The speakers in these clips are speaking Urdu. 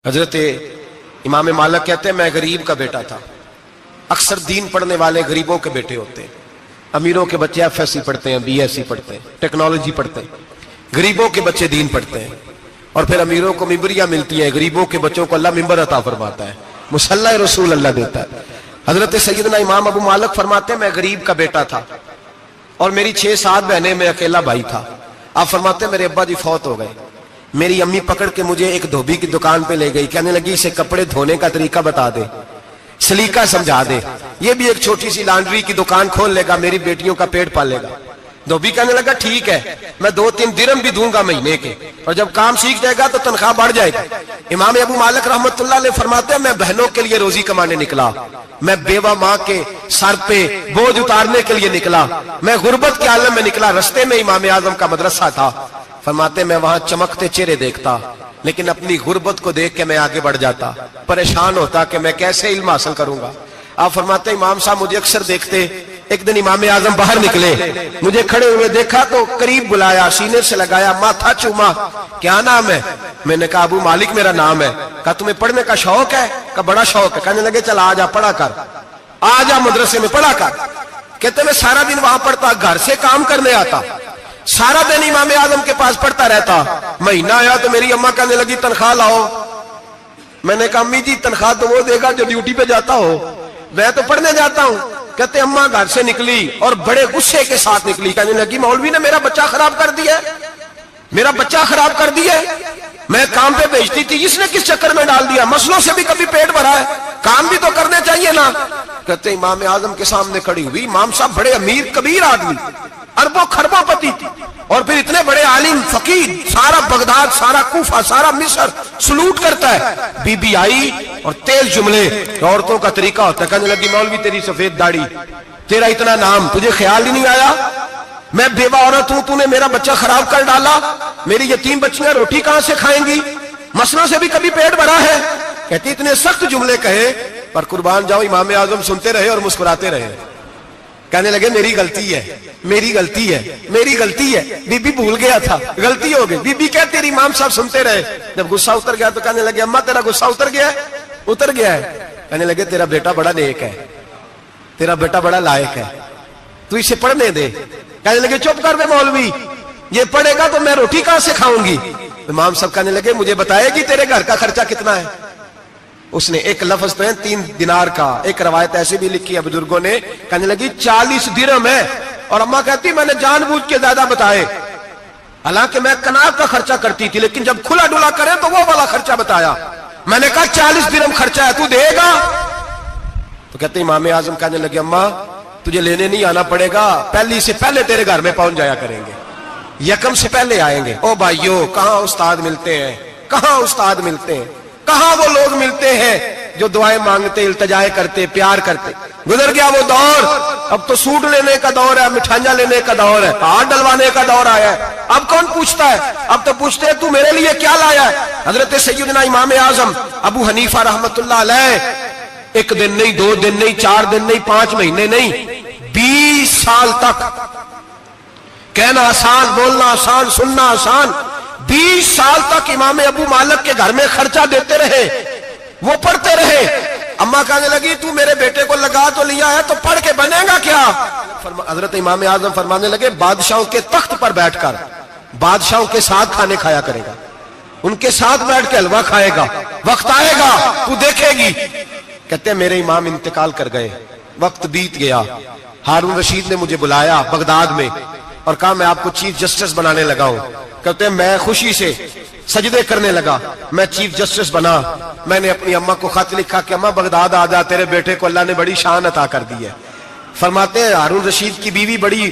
حضرت امام مالک کہتے ہیں میں غریب کا بیٹا تھا. اکثر دین پڑھنے والے غریبوں کے بیٹے ہوتے ہیں. امیروں کے بچے ایف ایس سی پڑھتے ہیں, بی ایس سی پڑھتے ہیں, ٹیکنالوجی پڑھتے ہیں. غریبوں کے بچے دین پڑھتے ہیں اور پھر امیروں کو ممبریاں ملتی ہیں. غریبوں کے بچوں کو اللہ ممبر عطا فرماتا ہے, مصلی رسول اللہ دیتا ہے. حضرت سیدنا امام ابو مالک فرماتے ہیں میں غریب کا بیٹا تھا اور میری 6-7 بہنیں, میں اکیلا بھائی تھا. آپ فرماتے ہیں میرے ابا جی فوت ہو گئے. میری امی پکڑ کے مجھے ایک دھوبی کی دکان پہ لے گئی, کہنے لگی اسے کپڑے دھونے کا طریقہ بتا دے, سلیقہ سمجھا دے, یہ بھی ایک چھوٹی سی لانڈری کی دکان کھول لے گا, میری بیٹیوں کا پیٹ پالے گا. دھوبی کہنے لگا ٹھیک ہے, میں 2-3 درہم بھی دوں گا مہینے کے, اور جب کام سیکھ جائے گا تو تنخواہ بڑھ جائے گا. امام ابو مالک رحمت اللہ علیہ فرماتے ہیں میں بہنوں کے لیے روزی کمانے نکلا, میں بیوہ ماں کے سر پہ بوجھ اتارنے کے لیے نکلا, میں غربت کے عالم میں نکلا. رستے میں امام اعظم کا مدرسہ تھا. فرماتے میں وہاں چمکتے چہرے دیکھتا, لیکن اپنی غربت کو دیکھ کے میں آگے بڑھ جاتا, پریشان ہوتا کہ میں کیسے علم حاصل کروں گا. آپ فرماتے امام صاحب مجھے اکثر دیکھتے. ایک دن امام اعظم باہر نکلے, مجھے کھڑے ہوئے دیکھا تو قریب بلایا, سینے سے لگایا, ماتھا چوما. کیا نام ہے؟ میں نے کہا ابو مالک میرا نام ہے. کہا تمہیں پڑھنے کا شوق ہے؟ کہا بڑا شوق ہے. کہنے لگے چل آجا پڑھا کر, آجا مدرسے میں پڑھا کر. کہتے میں سارا دن وہاں پڑھتا, گھر سے کام کرنے آتا, سارا دن امام اعظم کے پاس پڑھتا رہتا. مہینہ آیا تو میری اماں کہنے لگی تنخواہ لاؤ. میں نے کہا امی جی تنخواہ تو وہ دے گا جو ڈیوٹی پہ جاتا ہو, میں تو پڑھنے جاتا ہوں. کہتے اماں گھر سے نکلی اور بڑے غصے کے ساتھ نکلی, کہنے لگی مولوی نے میرا بچہ خراب کر دیا, میرا بچہ خراب کر دیا. میں کام پہ بھیجتی تھی, اس نے کس چکر میں ڈال دیا, مسلوں سے بھی کبھی پیٹ بھرا ہے, کام بھی تو کرنے چاہیے نا. کہتے امام اعظم کے سامنے کھڑی ہوئی. امام صاحب بڑے امیر کبیر آدمی, اربوں خربوں پتی تھی, اور پھر اتنے بڑے عالم فقیر, سارا بغداد, سارا کوفہ, سارا مصر سلوٹ کرتا ہے. بی بی آئی اور تیز جملے, عورتوں کا طریقہ ہوتا ہے. کہنے لگی مولوی تیری سفید داڑھی, تیرا اتنا نام, تجھے خیال ہی نہیں آیا میں بیوہ عورت ہوں, تو نے میرا بچہ خراب کر ڈالا, میری یتیم بچیاں روٹی کہاں سے کھائیں گی, مسئلوں سے بھی کبھی پیٹ بھرا ہے. کہتی اتنے سخت جملے کہے پر قربان جاؤ امام اعظم سنتے رہے اور مسکراتے رہے. کہنے لگے میری غلطی ہے, میری غلطی ہے, میری غلطی ہے, بی بی بھول گیا تھا, غلطی ہو گئی. بی بی کہتے تیری امام صاحب سنتے رہے. جب غصہ اتر گیا تو کہنے لگے اماں تیرا غصہ اتر گیا ہے؟ اتر گیا ہے. کہنے لگے تیرا بیٹا بڑا نیک ہے, تیرا بیٹا بڑا لائق ہے, تو اسے پڑھنے دے. کہنے لگے چپ کر بے مولوی, یہ پڑھے گا تو میں روٹی کہاں سے کھاؤں گی. امام صاحب کہنے لگے مجھے بتائے گی تیرے گھر کا خرچہ کتنا ہے. اس نے ایک لفظ تو ہے 3 دینار کا, ایک روایت ایسے بھی لکھی ہے بزرگوں نے, کہنے لگی 40 درہم ہے. اور اماں کہتی میں نے جان بوجھ کے زیادہ بتائے, حالانکہ میں کناب کا خرچہ کرتی تھی, لیکن جب کھلا ڈلا کرے تو وہ والا خرچہ بتایا. میں نے کہا 40 درہم خرچہ ہے, تو دے گا؟ تو کہتے امام اعظم کہنے لگے اماں تجھے لینے نہیں آنا پڑے گا, پہلی سے پہلے تیرے گھر میں پہنچ جایا کریں گے, یکم سے پہلے آئیں گے. او بھائیو کہاں استاد ملتے ہیں, کہاں استاد ملتے ہیں, کہاں وہ لوگ ملتے ہیں جو دعائیں مانگتے, التجائے کرتے, پیار کرتے. گزر گیا وہ دور, اب تو سوٹ لینے کا دور ہے, مٹھائیاں لینے کا دور ہے, ہاتھ ڈلوانے کا دور آیا ہے. اب کون پوچھتا ہے, اب تو پوچھتے ہیں تو میرے لیے کیا لایا ہے. حضرت سیدنا امام اعظم ابو حنیفہ رحمت اللہ علیہ 1 دن نہیں, 2 دن نہیں, 4 دن نہیں, 5 مہینے نہیں, 20 سال تک, کہنا آسان, بولنا آسان, سننا آسان, 20 سال تک امام ابو مالک کے گھر میں خرچہ دیتے رہے, وہ پڑھتے رہے. اماں کہنے لگی تو میرے بیٹے کو لگا تو لیا ہے, تو پڑھ کے بنے گا کیا. حضرت امام اعظم فرمانے لگے بادشاہوں کے تخت پر بیٹھ کر بادشاہوں کے ساتھ کھانے کھایا کرے گا, ان کے ساتھ بیٹھ کے حلوہ کھائے گا, وقت آئے گا تو دیکھے گی. کہتے ہیں میرے امام انتقال کر گئے, وقت بیت گیا. ہارون رشید نے مجھے بلایا بغداد میں اور کہا میں آپ کو چیف جسٹس بنانے لگا ہوں. کہتے ہیں میں خوشی سے سجدے کرنے لگا, میں چیف جسٹس بنا. میں نے اپنی اماں کو خط لکھا کہ اماں بغداد آ جا, تیرے بیٹے کو اللہ نے بڑی شان عطا کر دی ہے. فرماتے ہیں ہارون رشید کی بیوی بڑی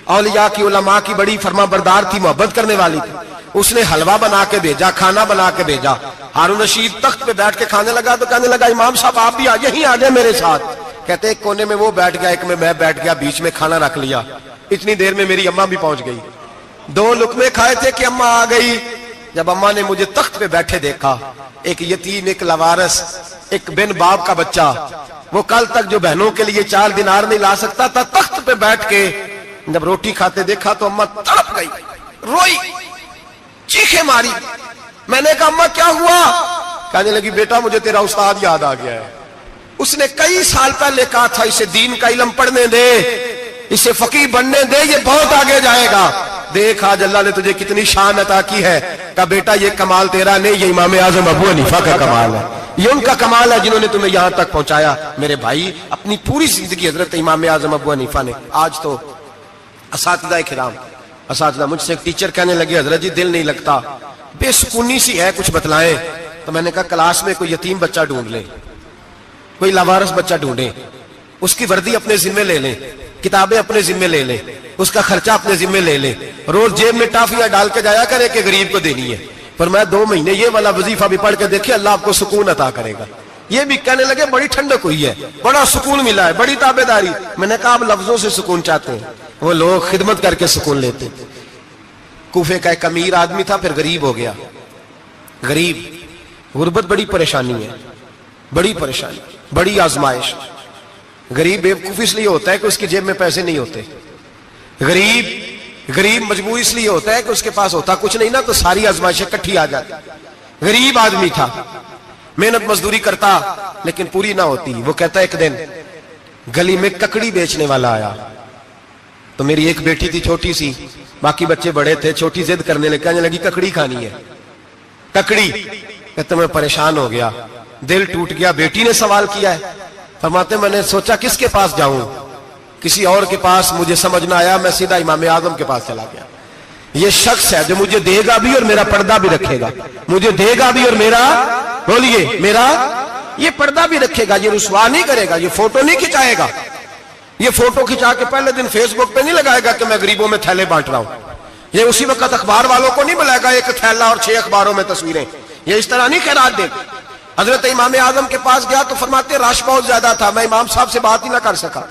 اولیاء کی, علماء کی بڑی فرما بردار تھی, محبت کرنے والی تھی. اس نے حلوہ بنا کے بھیجا, کھانا بنا کے بھیجا. ہارون رشید تخت پہ بیٹھ کے کھانے لگا تو کہنے لگا امام صاحب آپ بھی یہیں آ جائیں میرے ساتھ. کہتے ایک کونے میں وہ بیٹھ گیا, ایک میں بیٹھ گیا, بیچ میں کھانا رکھ لیا. اتنی دیر میں میری اماں بھی پہنچ گئی. 2 لقمے کھائے تھے کہ اماں آ گئی. جب اماں نے مجھے تخت پہ بیٹھے دیکھا, ایک یتیم, ایک لاوارث, ایک بن باپ کا بچہ, وہ کل تک جو بہنوں کے لیے 4 دینار نہیں لا سکتا تھا, تخت پہ بیٹھ کے جب روٹی کھاتے دیکھا تو اماں تڑپ گئی, روئی, چیخیں ماری. میں نے کہا اماں کیا ہوا؟ کہنے لگی بیٹا مجھے تیرا استاد یاد آ گیا ہے، اس نے کئی سال پہلے کہا تھا اسے دین کا علم پڑھنے دے، اسے فقیہ بننے دے، یہ بہت آگے جائے گا۔ دیکھ آج اللہ نے تجھے کتنی شان عطا کی ہے۔ کہا بیٹا یہ کمال تیرا نہیں، یہ امام اعظم ابو حنیفہ کا کمال ہے، یہ ان کا کمال ہے جنہوں نے تمہیں یہاں تک پہنچایا۔ میرے بھائی اپنی پوری زندگی حضرت امام اعظم ابو حنیفہ نے۔ آج تو اساتذہ کرام، اساتذہ مجھ سے ایک ٹیچر کہنے لگے حضرت جی دل نہیں لگتا، بے سکونی سی ہے، کچھ بتلائیں۔ تو میں نے کہا کلاس میں کوئی یتیم بچہ ڈھونڈ لیں، کوئی لاوارث بچہ ڈھونڈیں، اس کی وردی اپنے ذمہ لے لیں، کتابیں اپنے ذمہ لے لیں، اس کا خرچہ اپنے ذمہ لے لیں، روز جیب میں ٹافیاں ڈال کے جایا کرے کہ غریب کو دینی ہے۔ پر میں 2 مہینے یہ والا وظیفہ بھی پڑھ کے دیکھے، اللہ آپ کو سکون عطا کرے گا۔ یہ بھی کہنے لگے بڑی ٹھنڈک ہوئی ہے، بڑا سکون ملا ہے، بڑی تابعداری۔ میں نے کہا آپ لفظوں سے سکون چاہتے ہیں، وہ لوگ خدمت کر کے سکون لیتے۔ کوفے کا ایک امیر آدمی تھا، پھر غریب ہو گیا۔ غریب، غربت بڑی پریشانی ہے، بڑی پریشانی، بڑی آزمائش۔ غریب بیوقوف اس لیے ہوتا ہے کہ اس کی جیب میں پیسے نہیں ہوتے۔ غریب مجبور اس لیے ہوتا ہے کہ اس کے پاس ہوتا کچھ نہیں نا، تو ساری آزمائشیں کٹھی آ جاتی۔ غریب آدمی تھا، محنت مزدوری کرتا لیکن پوری نہ ہوتی۔ وہ کہتا ایک دن گلی میں ککڑی بیچنے والا آیا، تو میری ایک بیٹی تھی چھوٹی سی، باقی بچے بڑے تھے، چھوٹی ضد کرنے لگی، کہنے لگی ککڑی کھانی ہے، ککڑی۔ کہتے میں پریشان ہو گیا، دل ٹوٹ گیا، بیٹی نے سوال کیا ہے۔ فرماتے میں نے سوچا کس کے پاس جاؤں، کسی اور کے پاس مجھے سمجھ نہ آیا، میں سیدھا امام اعظم کے پاس چلا گیا۔ یہ شخص ہے جو مجھے دے گا بھی اور میرا پردہ بھی رکھے گا، مجھے دے گا بھی اور میرا، بولیے، میرا یہ پردہ بھی رکھے گا، یہ رسوا نہیں کرے گا، یہ فوٹو نہیں کھچائے گا، یہ فوٹو کھچا کے پہلے دن فیس بک پہ نہیں لگائے گا کہ میں غریبوں میں تھیلے بانٹ رہا ہوں، یہ اسی وقت اخبار والوں کو نہیں بلائے گا ایک تھیلا اور 6 اخباروں میں تصویریں، یہ اس طرح نہیں خیرات دے گا۔ حضرت امام اعظم کے پاس گیا تو فرماتے رش بہت زیادہ تھا، میں امام صاحب سے بات ہی نہ کر سکا،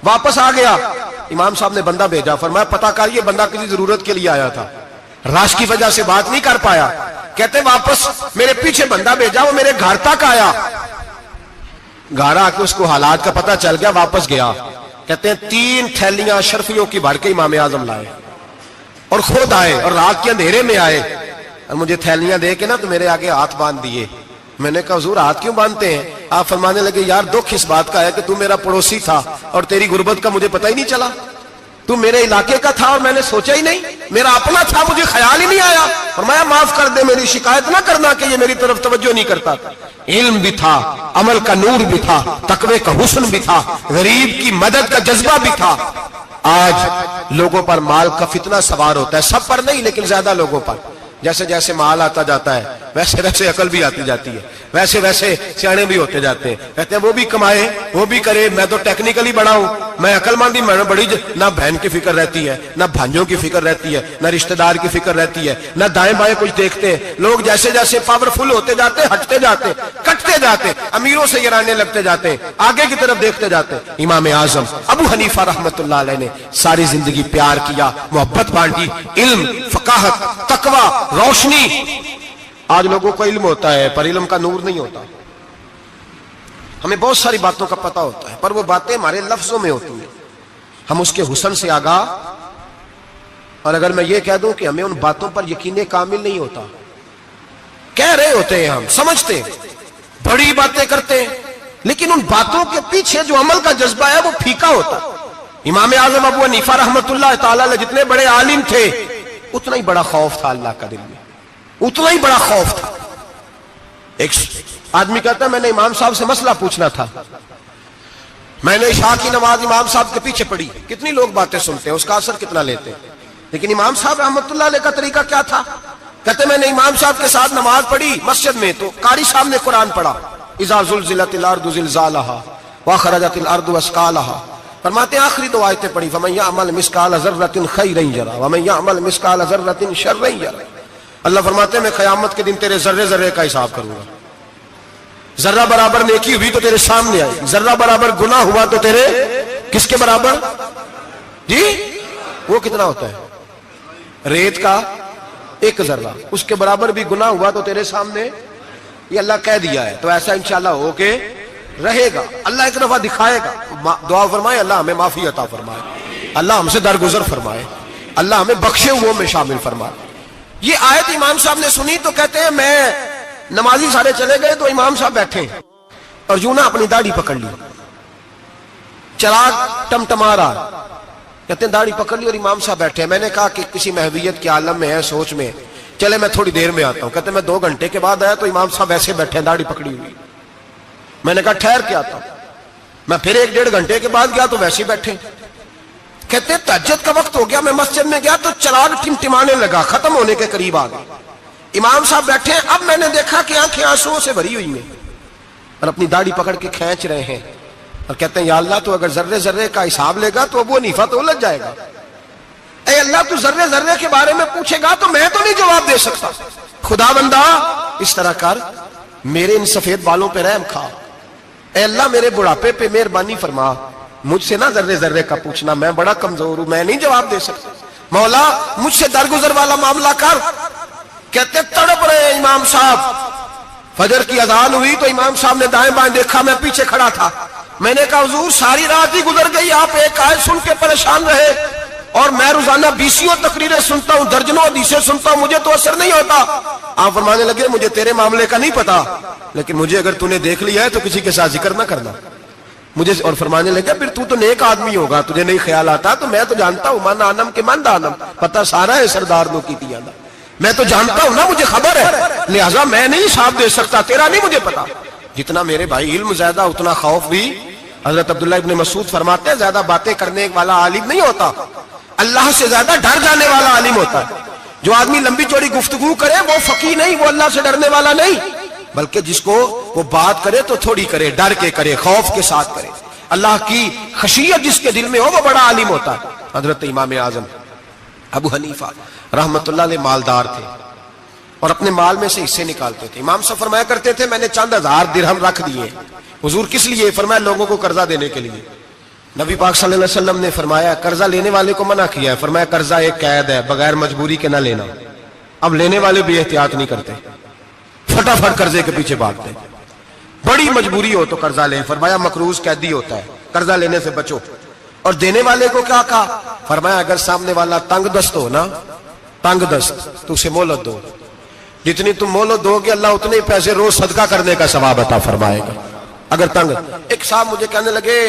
واپس آ گیا۔ امام صاحب نے بندہ بھیجا، فرمایا پتہ کر یہ بندہ کسی ضرورت کے لیے آیا تھا، رش کی وجہ سے بات نہیں کر پایا۔ کہتے واپس میرے پیچھے بندہ بھیجا، وہ میرے گھر تک آیا، گھر آ کے اس کو حالات کا پتہ چل گیا، واپس گیا۔ کہتے ہیں 3 تھیلیاں اشرفیوں کی بھر کے امام اعظم لائے اور خود آئے اور رات کے اندھیرے میں آئے اور مجھے تھیلیاں دے کے نا تو میرے آگے ہاتھ باندھ دیے۔ میں نے کہا حضور ہاتھ کیوں باندھتے ہیں؟ آپ فرمانے لگے یار دکھ اس بات کا ہے کہ تو میرا پڑوسی تھا اور تیری غربت کا مجھے پتہ ہی نہیں چلا، تو میرے علاقے کا تھا اور میں نے سوچا ہی نہیں، میرا اپنا تھا مجھے خیال ہی نہیں آیا۔ فرمایا معاف کر دے، میری شکایت نہ کرنا کہ یہ میری طرف توجہ نہیں کرتا تھا۔ علم بھی تھا، عمل کا نور بھی تھا، تقوی کا حسن بھی تھا، غریب کی مدد کا جذبہ بھی تھا۔ آج لوگوں پر مال کا فتنہ سوار ہوتا ہے، سب پر نہیں لیکن زیادہ لوگوں پر۔ جیسے جیسے مال آتا جاتا ہے ویسے ویسے عقل بھی آتی جاتی ہے، ویسے ویسے سیانے بھی ہوتے جاتے ہیں۔ کہتے ہیں وہ بھی کمائے وہ بھی کرے، میں تو ٹیکنیکلی بڑا ہوں، میں عقل مندی، میں بڑی نہ بہن کی فکر رہتی ہے، نہ بھانجوں کی فکر رہتی ہے، نہ رشتہ دار کی فکر رہتی ہے، نہ دائیں بائیں کچھ دیکھتے ہیں۔ لوگ جیسے جیسے پاورفل ہوتے جاتے ہیں، ہٹتے جاتے، کٹتے جاتے، امیروں سے گرانے لگتے جاتے ہیں، آگے کی طرف دیکھتے جاتے ہیں۔ امام اعظم ابو حنیفہ رحمت اللہ علیہ نے ساری زندگی پیار کیا، محبت بانٹی، علم، فقاہت، تقوی، روشنی۔ آج لوگوں کو علم ہوتا ہے پر علم کا نور نہیں ہوتا، ہمیں بہت ساری باتوں کا پتہ ہوتا ہے پر وہ باتیں ہمارے لفظوں میں ہوتی ہیں، ہم اس کے حسن سے آگاہ۔ اور اگر میں یہ کہہ دوں کہ ہمیں ان باتوں پر یقین کامل نہیں ہوتا، کہہ رہے ہوتے ہیں، ہم سمجھتے ہیں، بڑی باتیں کرتے ہیں، لیکن ان باتوں کے پیچھے جو عمل کا جذبہ ہے وہ پھیکا ہوتا ہے۔ امام اعظم ابو حنیفہ رحمت اللہ تعالی علیہ جتنے بڑے عالم تھے اتنا ہی بڑا خوف تھا اللہ کا دل میں، اتنا ہی بڑا خوف تھا۔ ایک آدمی کہتا ہے میں نے امام صاحب سے مسئلہ پوچھنا تھا، میں نے عشاء کی نماز امام صاحب کے پیچھے پڑھی، کتنی لوگ باتیں سنتے ہیں، اس کا اثر کتنا لیتے ہیں، لیکن امام صاحب رحمت اللہ علیہ کا طریقہ کیا تھا؟ کہتے میں نے امام صاحب کے ساتھ نماز پڑھی مسجد میں، تو قاری صاحب نے قرآن پڑھا، اذا زلزلت الارض زلزالها واخرجت الارض اثقالها، فرماتے ہیں آخری 2 آیتیں پڑھی، فمن يعمل مثقال ذرة خيرا يره ومن يعمل مثقال ذرة شرا يره۔ اللہ فرماتے ہیں میں قیامت کے دن تیرے ذرے ذرے کا حساب کروں گا، ذرہ برابر نیکی ہوئی تو تیرے سامنے آئی، ذرہ برابر گناہ ہوا تو تیرے کس کے برابر؟ جی وہ کتنا ہوتا ہے؟ ریت کا 1 ذرہ، اس کے برابر بھی گناہ ہوا تو تیرے سامنے، یہ اللہ کہہ دیا ہے، تو ایسا انشاءاللہ ہو کے رہے گا۔ اللہ ایک دفعہ دکھائے گا، دعا فرمائے اللہ ہمیں معافی عطا فرمائے، اللہ ہم سے درگزر فرمائے، اللہ ہمیں بخشے ہوئوں میں شامل فرمائے۔ یہ آیت امام صاحب نے سنی تو کہتے ہیں میں نمازی سارے چلے گئے تو امام صاحب بیٹھے اور یوں نہ اپنی داڑھی پکڑ لی, چراغ ٹمٹما رہا, کہتے ہیں داڑھی پکڑ لی اور امام صاحب بیٹھے. میں نے کہا کہ کسی محویت کے عالم میں ہے, سوچ میں, چلے میں تھوڑی دیر میں آتا ہوں. کہتے ہیں میں 2 گھنٹے کے بعد آیا تو امام صاحب ایسے بیٹھے ہیں داڑھی پکڑی ہوئی. میں نے کہا ٹھہر کے آتا ہوں. میں پھر 1-1.5 گھنٹے کے بعد گیا تو ویسے بیٹھے. کہتے ہیں تہجد کا وقت ہو گیا, میں مسجد میں گیا تو چراغ ٹمٹمانے لگا, ختم ہونے کے قریب آ گیا. امام صاحب بیٹھے ہیں. اب میں نے دیکھا کہ آنکھیں آنسوؤں سے بھری ہوئی ہیں اور اپنی داڑھی پکڑ کے کھینچ رہے ہیں اور کہتے ہیں یا اللہ تو اگر ذرے ذرے کا حساب لے گا تو ابو حنیفہ تو الجھ جائے گا. اے اللہ تو ذرے ذرے کے بارے میں پوچھے گا تو میں تو نہیں جواب دے سکتا. خدا بندہ اس طرح کر, میرے ان سفید بالوں پہ رحم کھا. اے اللہ میرے بڑھاپے پہ مہربانی فرما, مجھ سے نہ ذرے ذرے کا پوچھنا, میں بڑا کمزور ہوں, میں نہیں جواب دے سکتا. مولا مجھ سے درگزر والا معاملہ کر. کہتے تڑپ رہے امام صاحب. فجر کی اذان ہوئی تو امام صاحب نے دائیں بائیں دیکھا, میں پیچھے کھڑا تھا. میں نے کہا حضور ساری رات ہی گزر گئی, آپ ایک آیت سن کے پریشان رہے اور میں روزانہ 20 تقریریں سنتا ہوں, درجنوں حدیثیں سنتا ہوں, مجھے تو اثر نہیں ہوتا. آپ فرمانے لگے مجھے تیرے معاملے کا نہیں پتا, لیکن مجھے اگر تو نے دیکھ لیا ہے تو کسی کے ساتھ ذکر نہ کرنا مجھے. اور فرمانے لگے پھر تو نیک آدمی ہوگا, تجھے نہیں خیال آتا. تو میں تو جانتا ہوں من آنم کے من دانم, پتہ سارا ہے سردار نو کی دیا, میں تو جانتا ہوں نا, مجھے خبر ہے, لہٰذا میں نہیں حساب دے سکتا, تیرا نہیں مجھے پتا. جتنا میرے بھائی علم زیادہ اتنا خوف بھی. حضرت عبداللہ ابن مسعود فرماتے ہیں زیادہ باتیں کرنے والا عالم نہیں ہوتا, اللہ سے زیادہ ڈر جانے والا عالم ہوتا ہے. جو آدمی لمبی چوڑی گفتگو کرے وہ فقیہ نہیں, وہ اللہ سے ڈرنے والا نہیں, بلکہ جس کو وہ بات کرے تو تھوڑی کرے, ڈر کے کرے, خوف کے ساتھ کرے. اللہ کی خشیت جس کے دل میں ہو وہ بڑا عالم ہوتا ہے. حضرت امام اعظم ابو حنیفہ رحمت اللہ علیہ مالدار تھے اور اپنے مال میں سے حصے نکالتے تھے. امام صاحب فرمایا کرتے تھے میں نے چند 1000 درہم رکھ دیے. حضور کس لیے؟ فرمایا لوگوں کو قرضہ دینے کے لیے. نبی پاک صلی اللہ علیہ وسلم نے فرمایا قرضہ لینے والے کو منع کیا ہے, فرمایا قرضہ ایک قید ہے, بغیر مجبوری کے نہ لینا. اب لینے والے بھی احتیاط نہیں کرتے, فٹافٹ قرضے کے پیچھے بھاگتے. بڑی مجبوری ہو تو قرضہ لیں, فرمایا مقروض قیدی ہوتا ہے, قرضہ لینے سے بچو. اور دینے والے کو کیا کہا؟ فرمایا اگر سامنے والا تنگ دست ہو نا, تنگ دست, تو اسے مہلت دو. جتنی تم مہلت دو گے اللہ اتنے ہی پیسے روز صدقہ کرنے کا ثواب عطا فرمائے گا. اگر تنگ. ایک صاحب مجھے کہنے لگے,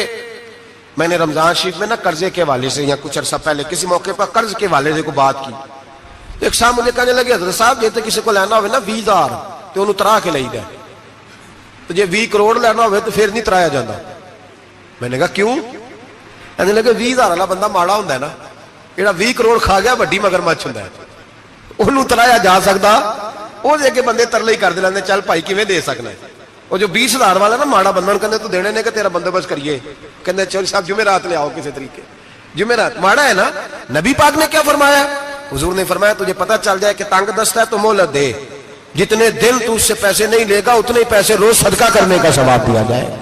میں نے رمضان شریف میں نا قرضے کے حوالے سے یا کچھ عرصہ پہلے کسی موقع پر قرض کے حوالے سے کو بات کی. ایک صاحب مجھے کہنے لگے حضرت صاحب جیسے کسی کو لینا ہوئے نا 20,000 تو انہوں ترا کے لئی دے, تو جی 20 کروڑ لینا ہوئے تو پھر نہیں ترایا جاتا. میں نے کہا کیوں؟ کہنے لگے 20,000 والا بندہ ماڑا ہوتا ہے نا, جہاں 20 کروڑ کھا گیا وڈی مگرمچھ ہوتا ہے, انہوں ترایا جا سکتا. وہ دے کے بندے ترلے ہی کر دے لیندے, چل بھائی کیویں دے سکنا ہے. وہ جو 20,000 والا نا ماڑا بندہ کہندے تو دینے نے کہ تیرا بندوبست کریے, کہندے چل صاحب جمعرات لے آؤ کسی طریقے. جمعرات ماڑا ہے نا. نبی پاک نے کیا فرمایا؟ حضور نے فرمایا تجھے پتہ چل جائے کہ تنگ دست ہے تو مہلت دے, جتنے دن تو اس سے پیسے نہیں لے گا اتنے پیسے روز صدقہ کرنے کا ثواب دیا جائے.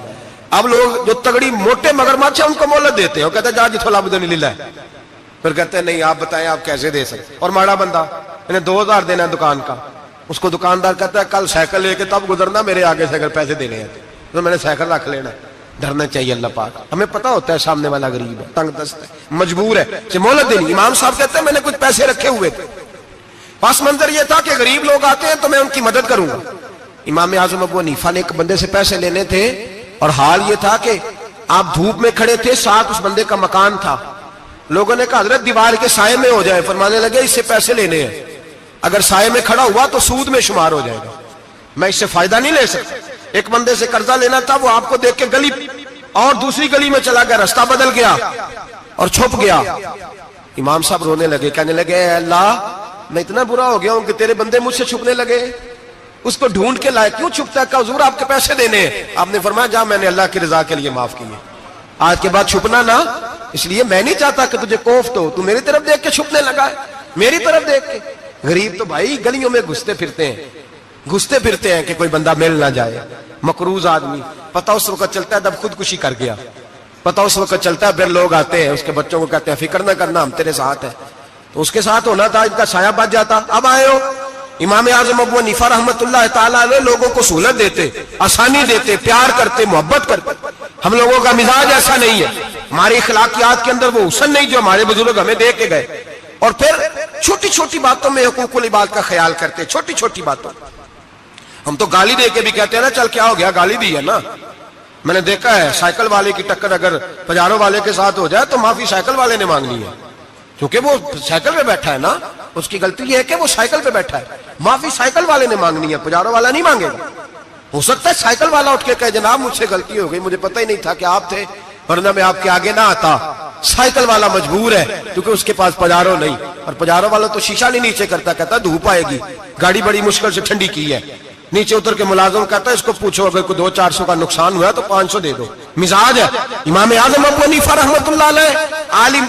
اب لوگ جو تگڑی موٹے مگرمچھ ہیں ان کو مہلت دیتے ہیں, وہ کہتے ہیں جا جتھوں لب دے نہیں لے, پھر کہتے ہیں نہیں آپ بتائیں آپ کیسے دے سکتے. اور ماڑا بندہ انہیں 2,000 دینا ہے دکان کا, اس کو دکاندار کہتا ہے کل سائیکل لے کے تب گزرنا, میرے آگے سے اگر پیسے دینے ہیں تو میں نے سائیکل رکھ لینا. ڈرنا چاہیے اللہ پاک. ہمیں پتہ ہوتا ہے سامنے والا غریب ہے, تنگ دست ہے, مجبور ہے, اسے مہلت دینی. امام صاحب کہتے ہیں میں نے کچھ پیسے رکھے ہوئے تھے, پس منظر یہ تھا کہ غریب لوگ آتے ہیں تو میں ان کی مدد کروں گا. امام اعظم ابو حنیفہ نے ایک بندے سے پیسے لینے تھے اور حال یہ تھا کہ آپ دھوپ میں کھڑے تھے, ساتھ اس بندے کا مکان تھا. لوگوں نے کہا حضرت دیوار کے سائے میں ہو جائے. فرمانے لگے اس سے پیسے لینے ہیں, اگر سائے میں کھڑا ہوا تو سود میں شمار ہو جائے گا, میں اس سے فائدہ نہیں لے سکتا. ایک بندے سے قرضہ لینا تھا, وہ آپ کو دیکھ کے گلی اور دوسری گلی میں چلا گیا, رستہ بدل گیا اور چھپ گیا. امام صاحب رونے لگے, کہنے لگے اے اللہ میں اتنا برا ہو گیا ہوں کہ تیرے بندے مجھ سے چھپنے لگے, اس کو ڈھونڈ کے لائے, کیوں چھپتا ہے؟ کہ حضور آپ کے پیسے دینے ہیں. آپ نے فرمایا جا میں نے اللہ کی رضا کے لیے معاف کیے, آج کے بعد چھپنا نہ, اس لیے میں نہیں چاہتا کہ تجھے کوفت ہو, تو میری طرف دیکھ کے چھپنے لگا ہے, میری طرف دیکھ کے. غریب تو بھائی گلیوں میں گھستے پھرتے ہیں کہ کوئی بندہ مل نہ جائے. مقروض آدمی پتہ اس وقت چلتا ہے جب خودکشی کر گیا, پتہ اس وقت چلتا ہے پھر لوگ آتے ہیں اس کے بچوں کو کہتے ہیں فکر نہ کرنا ہم تیرے ساتھ ہیں, تو اس کے ساتھ ہونا تھا, ان کا سایہ بچ جاتا. اب آئے ہو امام اعظم ابو حنیفہ رحمت اللہ تعالیٰ علیہ لوگوں کو سہولت دیتے, آسانی دیتے, پیار کرتے, محبت کرتے. ہم لوگوں کا مزاج ایسا نہیں ہے, ہماری اخلاقیات کے اندر وہ حسن نہیں جو ہمارے بزرگ ہمیں دے کے گئے. اور پھر چھوٹی چھوٹی باتوں میں حقوق العباد کا خیال کرتے, چھوٹی چھوٹی باتوں. ہم تو گالی دے کے بھی کہتے ہیں نا چل کیا ہو گیا, گالی دی ہے نا. میں نے دیکھا ہے سائیکل والے کی ٹکر اگر پجارو والے کے ساتھ ہو جائے تو معافی سائیکل والے نے مانگنی ہے, کیونکہ وہ سائیکل پہ بیٹھا ہے نا. اس کی غلطی یہ ہے کہ وہ سائیکل پہ بیٹھا ہے, معافی سائیکل والے نے مانگنی ہے, پجارو والا نہیں مانگے گا. ہو سکتا ہے سائیکل والا اٹھ کے کہے جناب مجھ سے غلطی ہو گئی, مجھے پتہ ہی نہیں تھا کہ آپ تھے, ورنہ میں آپ کے آگے نہ آتا. سائیکل والا مجبور ہے کیونکہ اس کے پاس پجارو نہیں, اور پجارو والا تو شیشہ نہیں نیچے کرتا, کہتا دھوپ آئے گی, گاڑی بڑی مشکل سے ٹھنڈی کی ہے. نیچے اتر کے ملازم کہتا ہے اس کو پوچھو اگر کوئی 200-400 کا نقصان ہوا تو 500 دے دو. مزاج ہے. امام اعظم ابو حنیفہ رحمۃ اللہ علیہ عالم,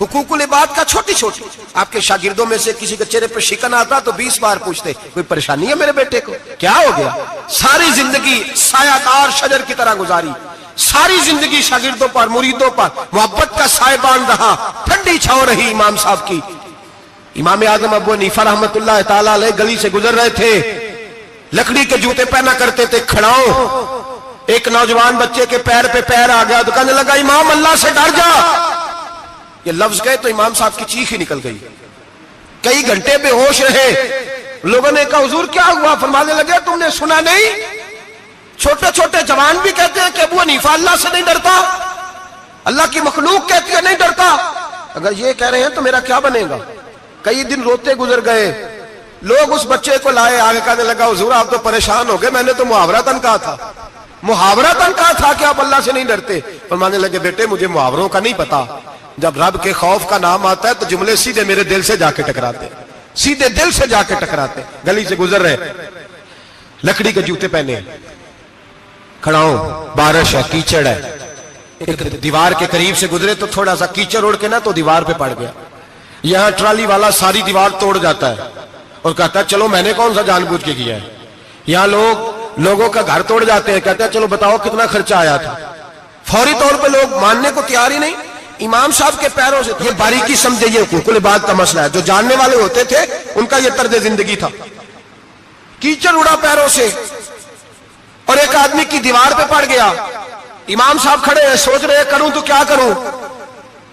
حقوق العباد کا چھوٹی چھوٹی, آپ کے شاگردوں میں سے کسی کے چہرے پر شکن آتا تو 20 بار پوچھتے کوئی پریشانی ہے میرے بیٹے کو, کیا ہو گیا. ساری زندگی سایہ دار شجر کی طرح گزاری, ساری زندگی شاگردوں پر مریدوں پر محبت کا سائبان رہا, ٹھنڈی چھاؤں رہی امام صاحب کی. امام اعظم ابو حنیفہ رحمۃ اللہ تعالی علیہ گلی سے گزر رہے تھے, لکڑی کے جوتے پہنا کرتے تھے, کھڑاؤں. ایک نوجوان بچے کے پیر پہ پیر آ گیا تو کہنے لگا امام اللہ سے ڈر جا. یہ لفظ گئے تو امام صاحب کی چیخ ہی نکل گئی. کئی گھنٹے بے ہوش رہے. لوگوں نے کہا حضور کیا ہوا؟ فرمانے لگے تم نے سنا نہیں, چھوٹے چھوٹے جوان بھی کہتے ہیں کہ ابو حنیفہ اللہ سے نہیں ڈرتا, اللہ کی مخلوق کہتی ہے نہیں ڈرتا. اگر یہ کہہ رہے ہیں تو میرا کیا بنے گا. کئی دن روتے گزر گئے. لوگ اس بچے کو لائے, آگے کہنے لگا حضور آپ تو پریشان ہو گئے, میں نے تو محاورتاً کہا تھا, محاورتاً کہا تھا کہ آپ اللہ سے نہیں ڈرتے. فرمانے لگے بیٹے مجھے محاوروں کا نہیں پتا, جب رب کے خوف کا نام آتا ہے تو جملے سیدھے میرے دل سے جا کے ٹکراتے, سیدھے دل سے جا کے ٹکراتے. گلی سے گزر رہے, لکڑی کے جوتے پہنے, کھڑاؤں, بارش ہے, کیچڑ ہے. ایک دیوار کے قریب سے گزرے تو تھوڑا سا کیچڑ اڑ کے نا تو دیوار پہ پڑ گیا. یہاں ٹرالی والا ساری دیوار توڑ جاتا ہے اور کہتا ہے چلو میں نے کون سا جان بوجھ کے کیا ہے. یہاں لوگوں کا گھر توڑ جاتے ہیں, کہتے ہیں چلو بتاؤ کتنا خرچہ آیا تھا. فوری طور پہ لوگ ماننے کو تیار ہی نہیں. امام صاحب کے پیروں سے, یہ باریکی سمجھے, یہ حقوق العباد کا مسئلہ ہے. جو جاننے والے ہوتے تھے ان کا یہ طرز زندگی تھا. کیچڑ اڑا پیروں سے اور ایک آدمی کی دیوار پہ پڑ گیا. امام صاحب کھڑے ہیں, سوچ رہے کروں تو کیا کروں.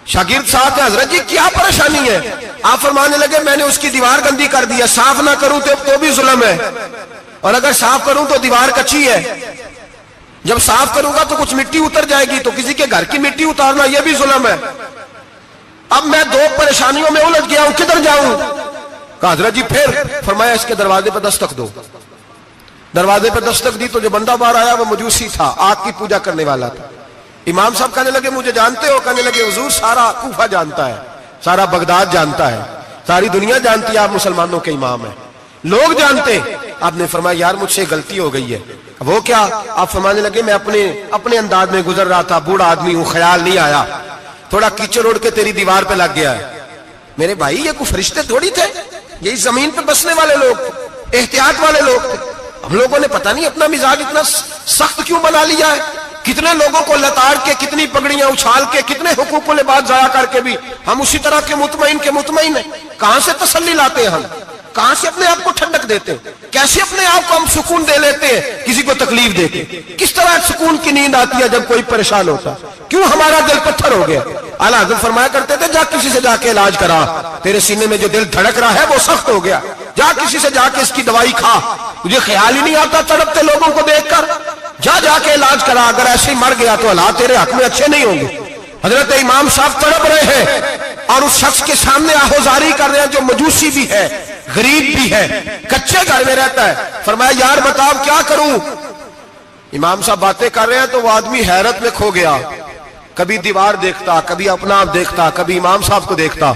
شاگرد صاحب حضرت جی کیا پریشانی ہے؟ آپ فرمانے لگے میں نے اس کی دیوار گندی کر دی ہے, صاف نہ کروں تو بھی ظلم ہے, اور اگر صاف کروں تو دیوار کچی ہے. جب صاف کروں گا تو کچھ مٹی اتر جائے گی, تو کسی کے گھر کی مٹی اتارنا یہ بھی ظلم ہے. اب میں دو پریشانیوں میں الجھ گیا ہوں, کدھر جاؤں؟ کہا حضرت جی پھر. فرمایا اس کے دروازے پہ دستک دو. دروازے پہ دستک دی تو جو بندہ باہر آیا وہ مجوسی تھا, آگ کی پوجا کرنے والا تھا. امام صاحب کہنے لگے مجھے جانتے ہو؟ کہنے لگے حضور سارا کوفہ جانتا ہے, سارا بغداد جانتا ہے, ساری دنیا جانتی ہے آپ مسلمانوں کے امام ہیں, لوگ جانتے. آپ نے فرمایا یار مجھ سے غلطی ہو گئی ہے. وہ کیا؟ آپ فرمانے لگے میں اپنے انداز میں گزر رہا تھا, بوڑھا آدمی ہوں, خیال نہیں آیا, تھوڑا کیچڑ اڑ کے تیری دیوار پہ لگ گیا ہے. میرے بھائی یہ کوئی فرشتے تھوڑی تھے, یہی زمین پہ بسنے والے لوگ تھے, احتیاط والے لوگ تھے. ہم لوگوں نے پتہ نہیں اپنا مزاج اتنا سخت کیوں بنا لیا ہے. کتنے لوگوں کو لتاڑ کے, کتنی پگڑیاں اچھال کے, کتنے حقوق العباد ضائع کر کے بھی ہم اسی طرح کے مطمئن ہیں. کہاں سے تسلی لاتے ہیں ہم؟ کہاں سے اپنے آپ کو ٹھنڈک دیتے ہیں؟ کیسے اپنے آپ کو ہم سکون دے لیتے ہیں کسی کو تکلیف دے کے؟ کس طرح سکون کی نیند آتی ہے جب کوئی پریشان ہوتا؟ کیوں ہمارا دل پتھر ہو گیا؟ اعلیٰ حضرت فرمایا کرتے تھے جا کسی سے جا کے علاج کرا, تیرے سینے میں جو دل دھڑک رہا ہے وہ سخت ہو گیا, جا کسی سے جا کے اس کی دوائی کھا. مجھے خیال ہی نہیں آتا تڑپتے لوگوں کو دیکھ کر, جا کے علاج کرا. اگر ایسے ہی مر گیا تو حالات تیرے حق میں اچھے نہیں ہوں گے. حضرت امام صاحب تڑپ رہے ہیں اور اس شخص کے سامنے آہوزاری کر رہے ہیں جو مجوسی بھی ہے, غریب بھی ہے, کچے گھر میں رہتا ہے. فرمایا یار بتاؤ کیا کروں؟ امام صاحب باتیں کر رہے ہیں تو وہ آدمی حیرت میں کھو گیا. کبھی دیوار دیکھتا, کبھی اپنا آپ دیکھتا, کبھی امام صاحب کو دیکھتا,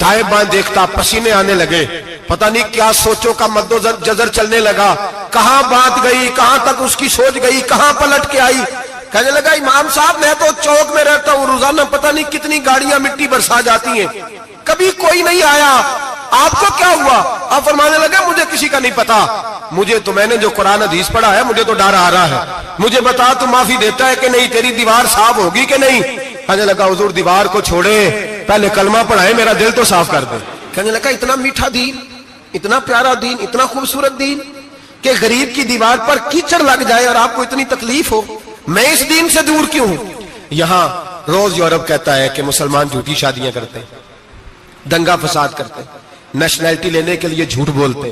دائیں بائیں دیکھتا, پسینے آنے لگے. پتہ نہیں کیا سوچوں کا مد و جزر چلنے لگا, کہاں بات گئی, کہاں تک اس کی سوچ گئی, کہاں پلٹ کے آئی. کہنے لگا امام صاحب میں تو چوک میں رہتا ہوں, روزانہ پتہ نہیں کتنی گاڑیاں مٹی برسا جاتی ہیں, کبھی کوئی نہیں آیا, آپ کو کیا ہوا؟ آپ فرمانے لگے مجھے کسی کا نہیں پتا, میں نے جو قرآن حدیث پڑھا ہے مجھے تو ڈر آ رہا ہے, مجھے بتا تو معافی دیتا ہے کہ نہیں, تیری دیوار صاف ہوگی کہ نہیں؟ کہنے لگا حضور دیوار کو چھوڑے, پہلے کلمہ پڑھائے, میرا دل تو صاف کر دے. کہنے لگا اتنا میٹھا دین, اتنا پیارا دین, اتنا خوبصورت دین کہ غریب کی دیوار پر کیچڑ لگ جائے اور آپ کو اتنی تکلیف ہو, میں اس دین سے دور کیوں ہوں؟ یہاں روز یورپ کہتا ہے کہ مسلمان جھوٹی شادیاں کرتے, دنگا فساد کرتے, نیشنلٹی لینے کے لیے جھوٹ بولتے,